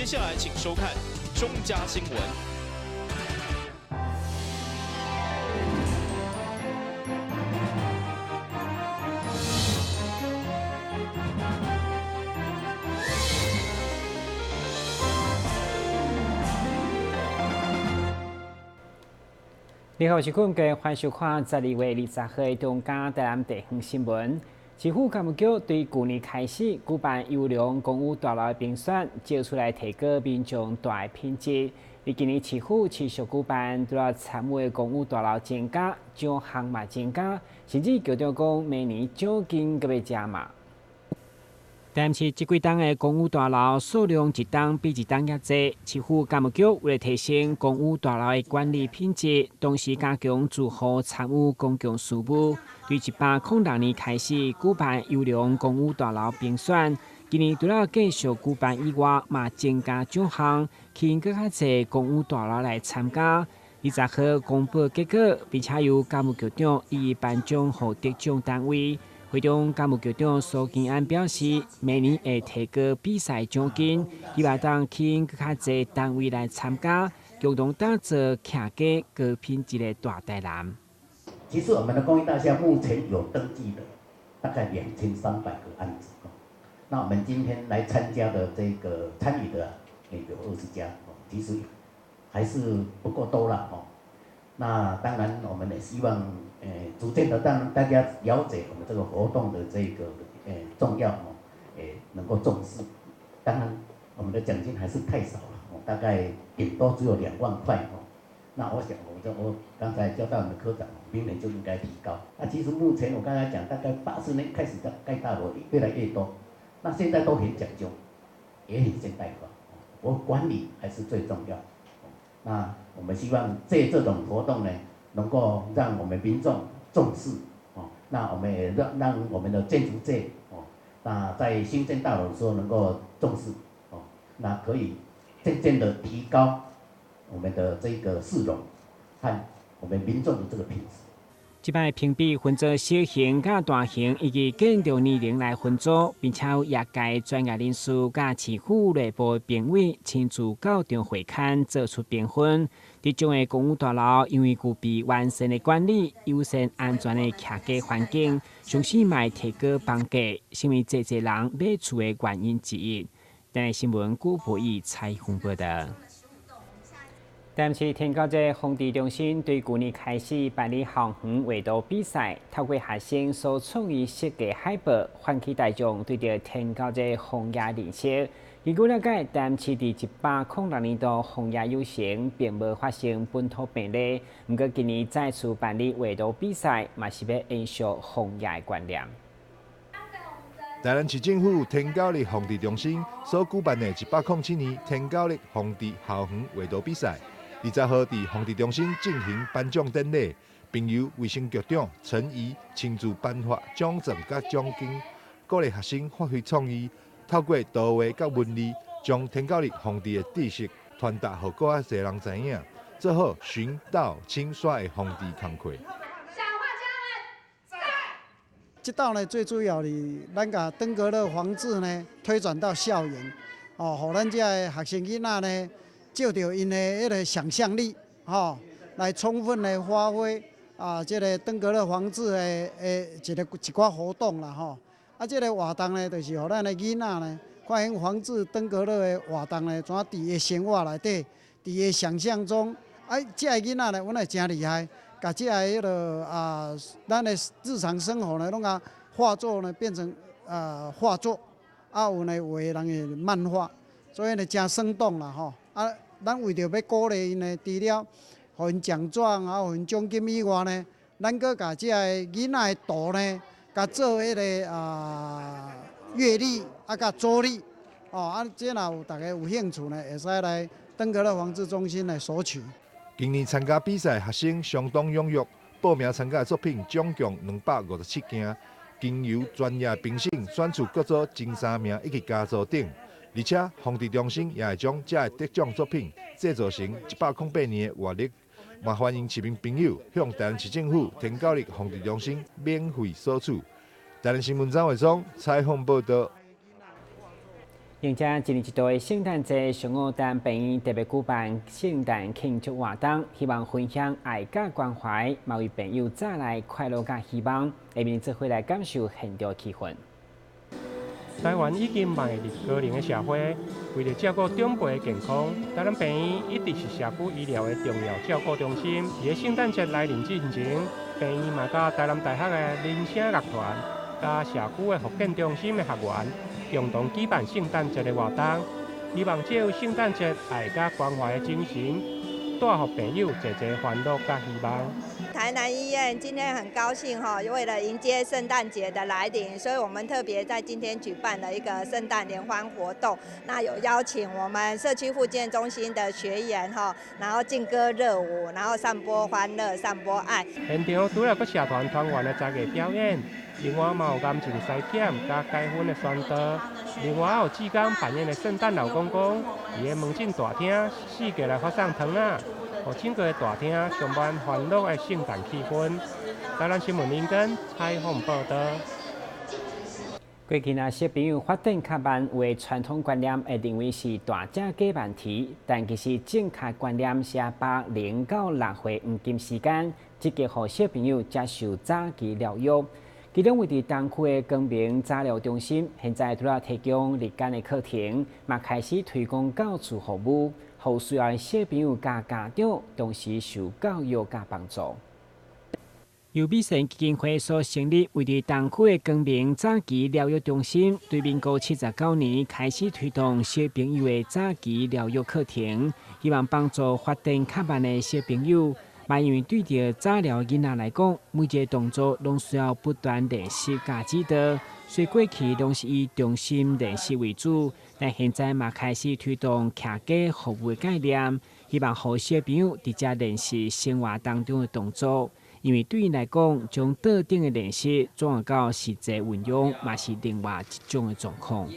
下来请收看中嘉新闻。你好，我是坤哥，欢迎收看12月20号的中嘉台南地方新闻。市府干部局对去年开始举办优良公务大楼的评选，照出来提高民众大的品质。而今年市府持续举办，除了参与的公务大楼增加，奖项嘛增加，甚至局长讲明年奖金阁要加码。但是这几档的公务大楼数量一档比一档也多，市府干部局为了提升公务大楼的管理品质，同时加强住户参与公共事务，对1806年开始举办优良公务大楼评选。今年除了继续举办以外，嘛增加奖项，吸引更加侪公务大楼来参加。20号公布结果，并且由干部局长一一颁奖予得奖单位。会中干部局长苏建安表示，明年会提高比赛奖金，希望当吸引更加侪单位来参加，共同打造客家高品质的大台南。其实我们的公益大厦目前有登记的大概2300个案子，那我们今天来参加的这个参与的也有20家，其实还是不够多了哦。那当然我们也希望。逐渐的让大家了解我们这个活动的这个重要能够重视。当然，我们的奖金还是太少了，大概顶多只有2万块那我想，我刚才交代我们科长，明年就应该提高。那其实目前我刚才讲，大概80年开始盖大楼越来越多，那现在都很讲究，也很现代化。我管理还是最重要。那我们希望借这种活动呢。能够让我们民众重视那我们也让我们的建筑界那在新建大楼的时候能够重视那可以渐渐的提高我们的这个市容和我们民众的这个品质。这摆评比分做小型、甲大型以及建筑年龄来分组，并且有业界专业人士甲市府内部评委亲自到场会勘做出评分。这种的公务大楼因为具备完善的管理、优先安全的客家环境，相信嘛提高房价，成为济人买厝的原因之一。但新闻古博以采访报道。但是天高这红地中心对去年开始办理航园画图比赛，透过学生所创意设计海报，唤起大众对着天高这红叶认识。根据了解，但市伫1806年度红叶有成，并无发生本土病例。不过今年再次办理画图比赛，嘛是要延续红叶的观念。台南市政府天高里红地中心所举办的1807年天高里红地校园画图比赛。20号伫红地中心进行颁奖典礼，并由卫生局长陈仪亲自颁发奖状甲奖金，鼓励学生发挥创意，透过图画甲文字，将天高里红地的知识传达予更侪人知影，做好寻道清刷的红地工课。这道呢，最主要的，咱甲登革热防治呢，推转到校园，互咱这些学生囡仔呢。借着因的迄个想象力，来充分的发挥这个登革热防治的一寡活动啦，这个活动呢，就是互咱的囡仔呢，看因防治登革热的活动呢，怎伫伊生活内底，伫伊想象中，这个囡仔呢，阮会真厉害，把这个迄个咱的日常生活呢，拢甲画作呢变成画作，有呢画人的漫画，所以呢真生动啦，咱为着要鼓励因呢，除了互因奖状互因奖金以外呢，咱阁甲这个囡仔的图呢，甲做迄个阅历甲桌历，这若有大家有兴趣呢，会使来登革热防治中心来索取。今年参加比赛学生相当踊跃，报名参加的作品总共257件，经由专业评审选出各组前3名以及佳作等。而且，红地中心也会将这个得奖作品制作成108年的活历，也欢迎市民朋友向台南市政府天高里红地中心免费索取。台南新闻张伟忠采访报道。迎接一年一度的圣诞节，上午等病院特别举办圣诞庆祝活动，希望分享爱甲关怀，嘛为朋友带来快乐甲希望，下面做伙来感受现场气氛。台湾已经迈入高龄的社会，为了照顾长辈的健康，台湾病院一直是社区医疗的重要照顾中心。在圣诞节来临之前，病院嘛甲台南大学的人声乐团、甲社区的复健中心的学员，共同举办圣诞节的活动，希望借由圣诞节爱甲关怀的精神，带予朋友侪侪欢乐甲希望。台南医院今天很高兴为了迎接圣诞节的来临，所以我们特别在今天举办了一个圣诞联欢活动。那有邀请我们社区复健中心的学员然后劲歌热舞，然后散播欢乐、散播爱。现场除了各社团团员的杂艺表演，另外嘛有钢琴西点加解婚的宣导，另外还有志刚扮演的圣诞老公公，伫个门诊大厅四界来发送糖啊。和整个大厅充满欢乐的圣诞气氛。台南新闻林根采访报道。过去那小朋友发展较慢，为传统观念会认为是大只嘅问题，但其实正确观念是把0到6岁黄金时间，积极让小朋友接受早期疗育。其中位伫东区的光明早疗中心，现在除了提供日间的课程，嘛开始推广到厝服务。互需要的小朋友甲家长同时受教育甲帮助。由美神基金会所成立，位伫东区的光明早期疗育中心，对民国79年开始推动小朋友的早期疗育课程，希望帮助发展较慢的小朋友。嘛，因为对着早疗囡仔来讲，每一个动作拢需要不断练习甲指导，所以过去拢是以中心练习为主。但现在嘛开始推动客家服务的概念，希望让小朋友直接练习生活当中的动作。因为对因来讲，将特定的练习转换到实际运用，嘛是另外一种的状况。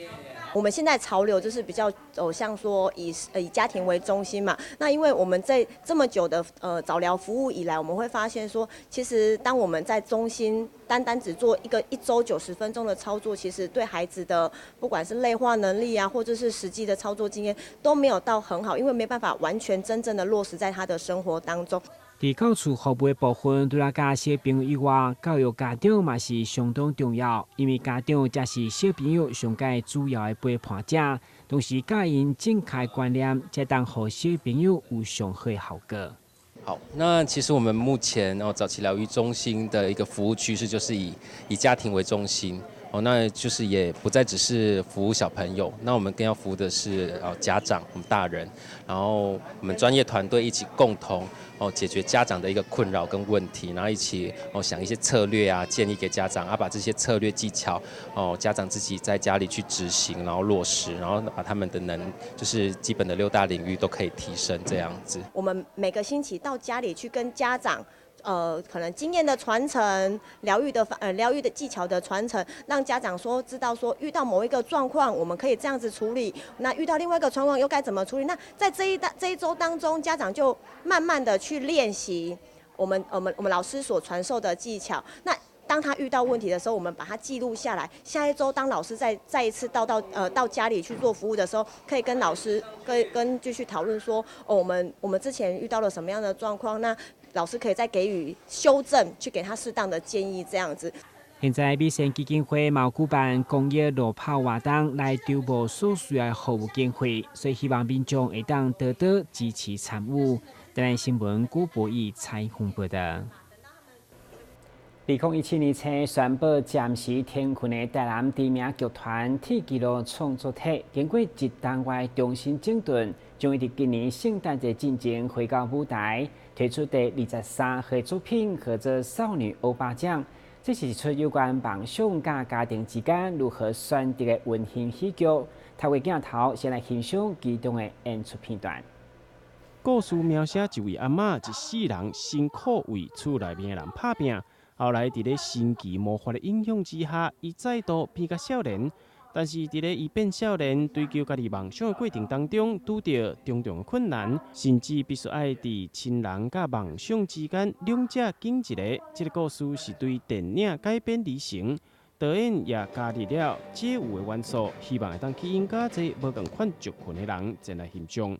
我们现在潮流就是比较走向说以家庭为中心嘛。那因为我们在这么久的早疗服务以来，我们会发现说，其实当我们在中心单只做一周90分钟的操作，其实对孩子的不管是类化能力啊，或者是实际的操作经验都没有到很好，因为没办法完全真正的落实在他的生活当中。伫到厝服务的部分，除了教小朋友以外，教育家长嘛是相当重要，因为家长才是小朋友上界主要的陪伴者，同时教因正确观念，才当让小朋友有上好的效果。好，那其实我们目前早期疗愈中心的一个服务趋势就是以家庭为中心。那就是也不再只是服务小朋友，那我们更要服务的是家长，我们大人，然后我们专业团队一起共同解决家长的一个困扰跟问题，然后一起想一些策略啊，建议给家长，把这些策略技巧家长自己在家里去执行，然后落实，然后把他们的就是基本的6大领域都可以提升这样子。我们每个星期到家里去跟家长。可能经验的传承、疗愈的技巧的传承，让家长知道遇到某一个状况，我们可以这样子处理；那遇到另外一个状况又该怎么处理？那在这一周当中，家长就慢慢的去练习我们老师所传授的技巧。那当他遇到问题的时候，我们把它记录下来。下一周当老师再一次到家里去做服务的时候，可以跟老师跟继续讨论我们之前遇到了什么样的状况，那老师可以再给予修正，去给他适当的建议，这样子。现在美神基金会嘛举办公益路跑活动来筹募所需要的服务经费，所以希望民众会当多多支持参与。台南新闻古博义采访报道。2017年初宣布暂时停训的台南知名剧团铁纪录创作体，经过1冬外重新整顿，将会伫今年圣诞节进前回到舞台，推出第23岁作品，叫做《少女欧巴奖》。这是一出有关梦想甲家庭之间如何选择的温馨喜剧。透过镜头，先来欣赏其中的演出片段。故事描写一位阿嬷一世人辛苦为厝内面的人打拼。后来，伫咧神奇魔法的影响之下，伊再度变甲少年。但是，伫咧伊变少年、追求家己梦想的过程当中，拄到重重困难，甚至必须爱伫亲人甲梦想之间两者拣一个。这个故事是对电影改编而成，导演也加入了街舞的元素，希望会当吸引较侪无共款族群的人前来欣赏。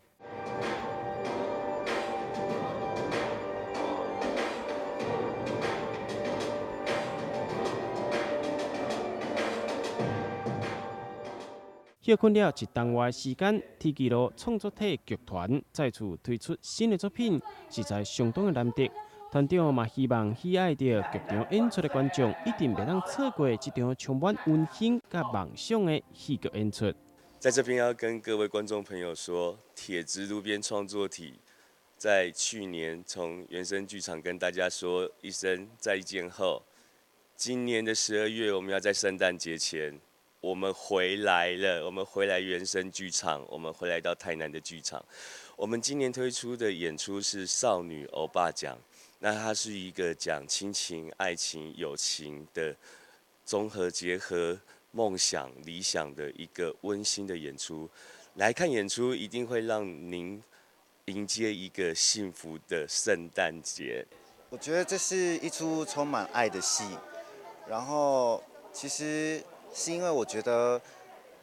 休困了一冬外时间，天基路创作体剧团再次推出新的作品，实在相当的难得。团长嘛希望喜爱着剧场演出的观众，一定袂当错过这场充满温馨甲梦想的戏剧演出。在这边要跟各位观众朋友说，铁质路边创作体在去年从原声剧场跟大家说一声再见后，今年的12月我们要在圣诞节前。我们回来了，我们回来原声剧场，我们回来到台南的剧场。我们今年推出的演出是少女欧巴奖，那它是一个讲亲情、爱情、友情的综合结合、梦想、理想的一个温馨的演出。来看演出，一定会让您迎接一个幸福的圣诞节。我觉得这是一出充满爱的戏，然后其实。是因为我觉得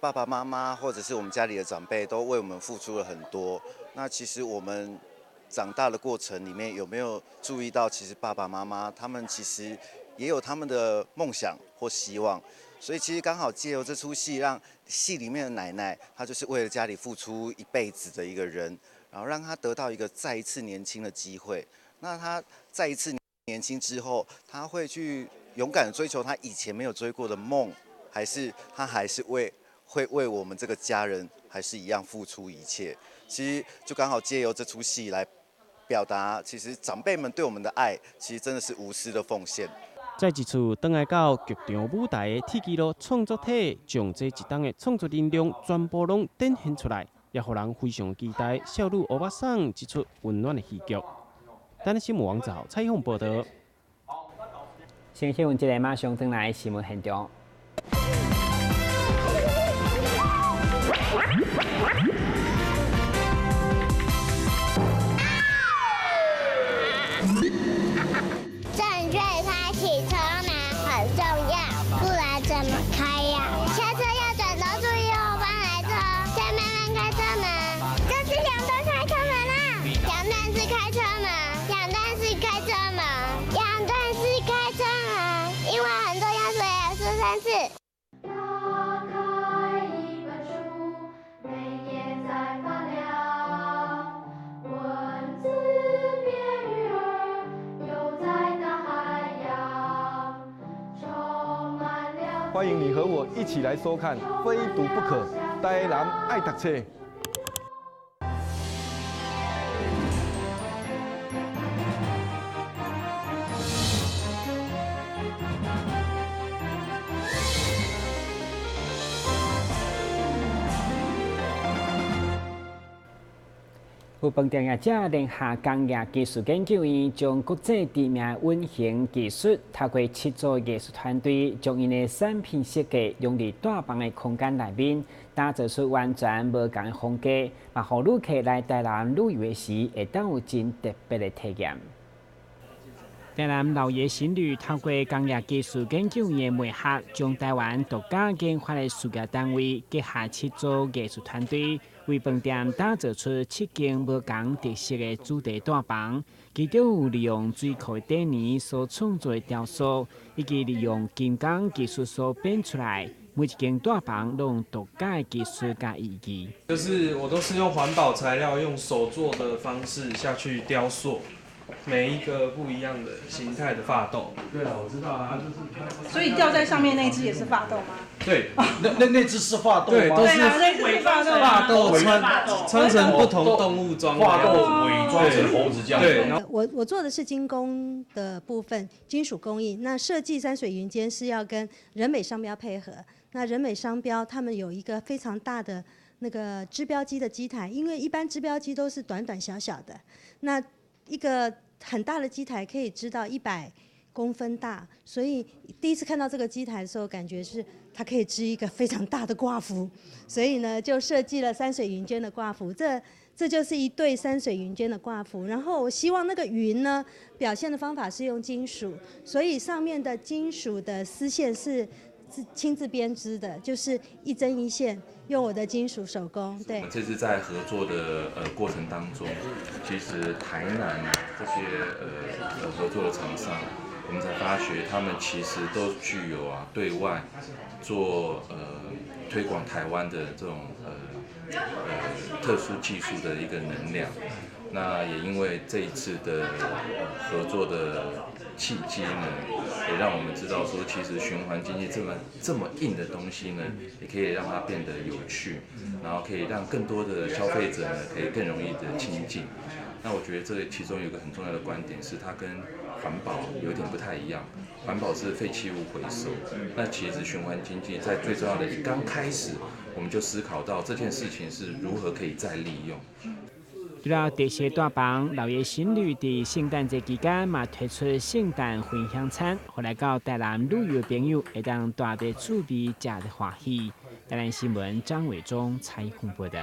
爸爸妈妈或者是我们家里的长辈都为我们付出了很多。那其实我们长大的过程里面有没有注意到，其实爸爸妈妈他们其实也有他们的梦想或希望。所以其实刚好借由这出戏，让戏里面的奶奶，她就是为了家里付出一辈子的一个人，然后让她得到一个再一次年轻的机会。那她再一次年轻之后，她会去勇敢的追求她以前没有追过的梦。还是他还是会为我们这个家人还是一样付出一切。其实就刚好借由这出戏来表达，其实长辈们对我们的爱，其实真的是无私的奉献。再一次回来到剧场舞台的铁基路创作体，将这一档的创作能量全部拢展现出来，也让人非常期待少女欧巴桑这出温暖的戏剧。台南新闻网找采访报道。新闻这个马上转来新闻现场。正确开启车门很重要，不然怎么开呀？下车要转头注意后方来车，前面人开车门，这是两段开车门啊！两段式开车门，两段式开车门，两段式开车门，因为很多要说3次。欢迎你和我一起来收看《非读不可》，台南爱读册。有饭店业者联合工业技术研究院，将国际知名温馨技术，透过7组艺术团队，将因的产品设计用伫大房的空间内面，打造出完全无同的风格，嘛，互旅客来台南旅游的时，会当有真特别的体验。台南老爷新旅透过工业技术研究院的媒合，将台湾独家研发的事业单位结合7组艺术团队，为饭店打造出7间无同特色的主题大房。其中有利用水库的底泥所创作的雕塑，以及利用金刚技术所变出来。每一间大房都用独家的技术加意义。就是我都是用环保材料，用手做的方式下去雕塑。每一个不一样的形态的发豆。对了，我知道啊，就是所以吊在上面那只也是发豆吗？对，那只是发豆吗？对，都是发豆穿成不同动物装，发豆伪装成猴子这样。对，我做的是精工的部分，金属工艺。那设计山水云间是要跟人美商标配合。那人美商标他们有一个非常大的那个织标机的机台，因为一般织标机都是短短小小的，那一个很大的机台可以织到100公分大，所以第一次看到这个机台的时候，感觉是它可以织一个非常大的挂幅，所以呢就设计了山水云间的挂幅。这就是一对山水云间的挂幅。然后我希望那个云呢，表现的方法是用金属，所以上面的金属的丝线是亲自编织的，就是一针一线，用我的金属手工。对，这次在合作的过程当中，其实台南这些合作的厂商，我们才发觉他们其实都具有对外做推广台湾的这种特殊技术的一个能量。那也因为这一次的合作的契机呢，也让我们知道说，其实循环经济这么硬的东西呢，也可以让它变得有趣，然后可以让更多的消费者呢，可以更容易的亲近。那我觉得这其中有一个很重要的观点是，它跟环保有点不太一样。环保是废弃物回收，那其实循环经济在最重要的刚开始，我们就思考到这件事情是如何可以再利用。除了这些大房，老爷新旅在圣诞节期间嘛推出圣诞分享餐，后来到台南旅游的朋友会当大的准备，吃的欢喜。台南新闻张伟忠采访报道。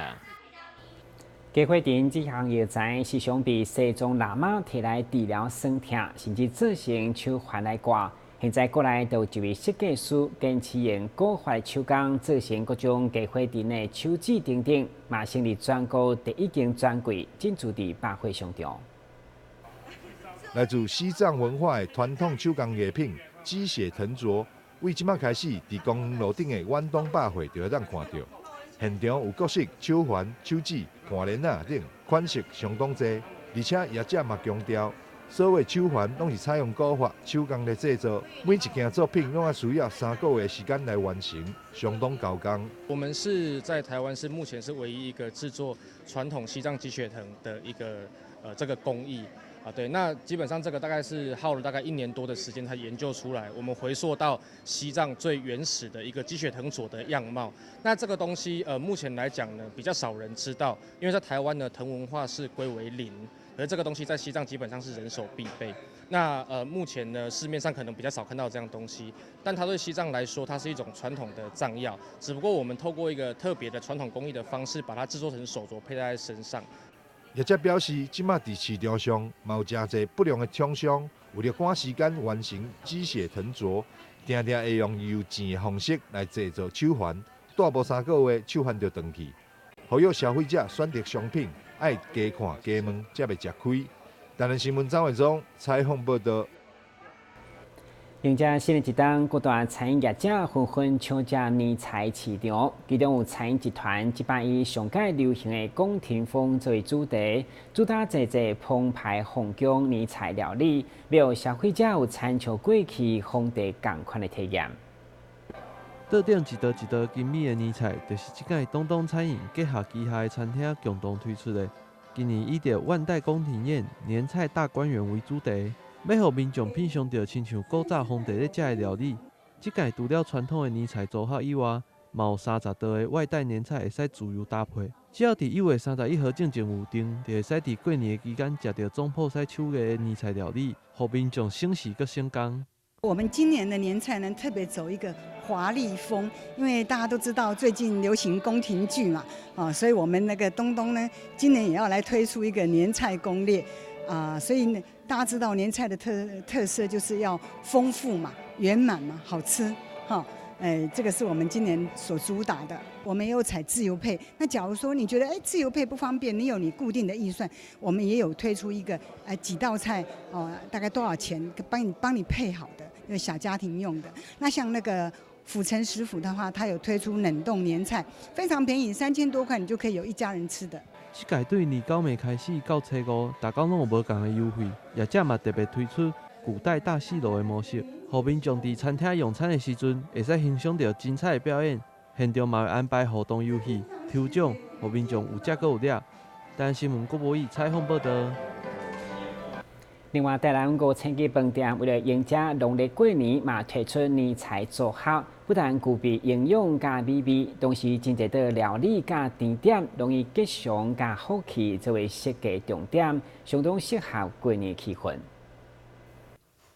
加快电这项药材是想被西藏喇嘛摕来治疗酸痛，甚至造成手环来挂。现在国内有一位设计师坚持用古法手工造成各种加快电的手指等等，嘛成立全国第一间专柜，进驻伫百货商场。来自西藏文化的传统手工艺品机械藤琢，为即马开始伫公园路顶的远东百货就会当看到。现场有各式手环、手指、盘链仔等款式相当多，而且业者嘛强调，所有手环拢是采用古法手工来制作，每一件作品拢需要3个月的时间来完成，相当高工。我们是在台湾是目前是唯一一个制作传统西藏鸡血藤的一个这个工艺。对，那基本上这个大概是耗了大概1年多的时间才研究出来。我们回溯到西藏最原始的一个鸡血藤琢的样貌。那这个东西目前来讲呢，比较少人知道，因为在台湾呢，藤文化是归为零，而这个东西在西藏基本上是人手必备。那目前呢，市面上可能比较少看到这样东西，但它对西藏来说，它是一种传统的藏药，只不过我们透过一个特别的传统工艺的方式，把它制作成手镯佩戴在身上。业者表示，即马伫市场上嘛有真侪不良的厂商，为了赶时间完成机械藤琢，常常会用邮钱的方式来制作手环，大无3个月手环就断去。呼吁消费者选择商品，爱加看加问，才袂吃亏。台南新闻张伟忠采访报道。迎接新的一档，各大餐饮业者纷纷抢占年菜市场。其中有餐饮集团即摆以上届流行的宫廷风作为主题，主打侪侪澎湃风光年菜料理，让消费者有参照过去风地同款的体验。桌顶一道一道精美的年菜，就是即届东东餐饮结合旗下的餐厅共同推出的。今年以着万代宫廷宴、年菜大观园为主题。要互民众品尝到亲像古早皇帝咧食的料理，即届除了传统的年菜组合以外，嘛有30道的外带年菜会使自由搭配。只要伫1月31号之前有订，就会使伫过年的期间食到总铺师手艺的年菜料理，互民众省时佮省工。我们今年的年菜呢，特别走一个华丽风，因为大家都知道最近流行宫廷剧嘛，所以我们那个东东呢，今年也要来推出一个年菜攻略。所以呢，大家知道年菜的特色就是要丰富嘛、圆满嘛、好吃，这个是我们今年所主打的。我们也有采自由配，那假如说你觉得自由配不方便，你有你固定的预算，我们也有推出一个几道菜大概多少钱，帮你配好的，因为小家庭用的。那像那个府城食府的话，它有推出冷冻年菜，非常便宜，3000多块你就可以有一家人吃的。即届对年9暝开始到初5，大家拢有无同的优惠，业者嘛特别推出古代大戏楼的模式，互民众伫餐厅用餐的时阵，会使欣赏到精彩的表演。现场嘛会安排互动游戏、抽奖，互民众有食阁有了。台南新闻郭博义采访报道。另外，台南5千家饭店为了迎接农历过年，嘛推出年菜组合，不但具备营养加美味，同时真侪道料理加甜点，容易吉祥加好气，作为设计重点，相当适合过年气氛。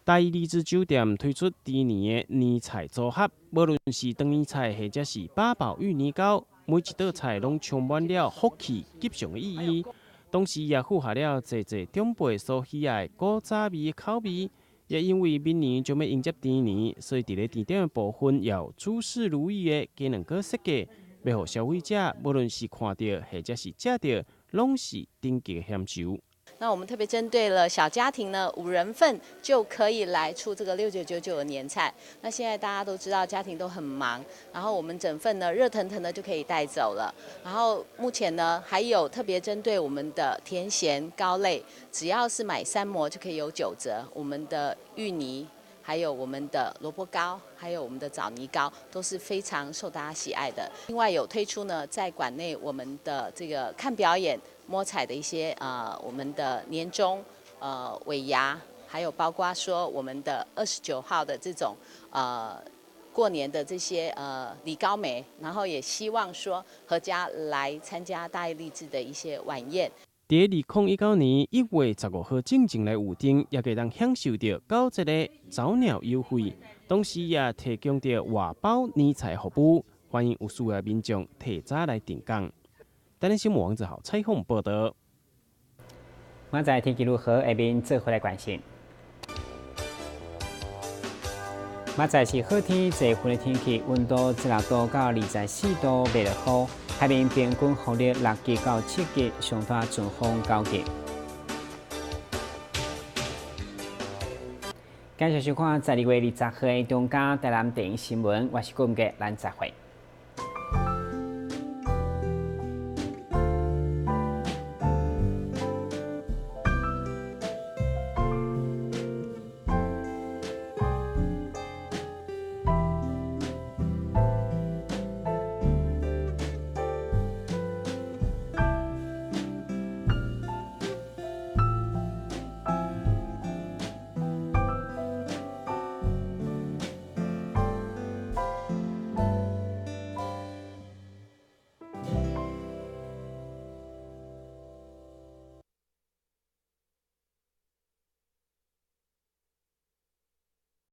台丽之酒店推出猪年的年菜组合，无论是长年菜或者是八宝芋年糕，每一道菜拢充满了福气吉祥的意义。同时也符合了侪侪长辈所喜爱古早味的口味，也因为明年就要迎接猪年，所以伫咧甜点的部分要诸事如意的鸡卵糕设计，要互消费者无论是看到或者是食到，拢是顶级的享受。那我们特别针对了小家庭呢，5人份就可以来出这个6999的年菜。那现在大家都知道家庭都很忙，然后我们整份呢热腾腾的就可以带走了。然后目前呢还有特别针对我们的甜咸糕类，只要是买3模就可以有9折。我们的芋泥，还有我们的萝卜糕，还有我们的枣泥糕，都是非常受大家喜爱的。另外有推出呢，在馆内我们的这个看表演、摸彩的一些我们的年终尾牙，还有包括说我们的29号的这种过年的这些礼糕梅，然后也希望说阖家来参加大义励志的一些晚宴。伫2019年1月15號正正來預定，也可以當享受到90個早鳥優惠，同時也提供到外包年菜服務，歡迎有需要的民眾提早來訂購。台灣新聞網誌號採訪報道。我在天氣如何？下邊做回來關心。明仔是好天，最雲的天氣，溫度16度到24度，袂落雨。海面平均風力6級到7級，上大陣風9級。感謝收看12月20號中嘉台南電影新聞，我是顧文傑，咱再會。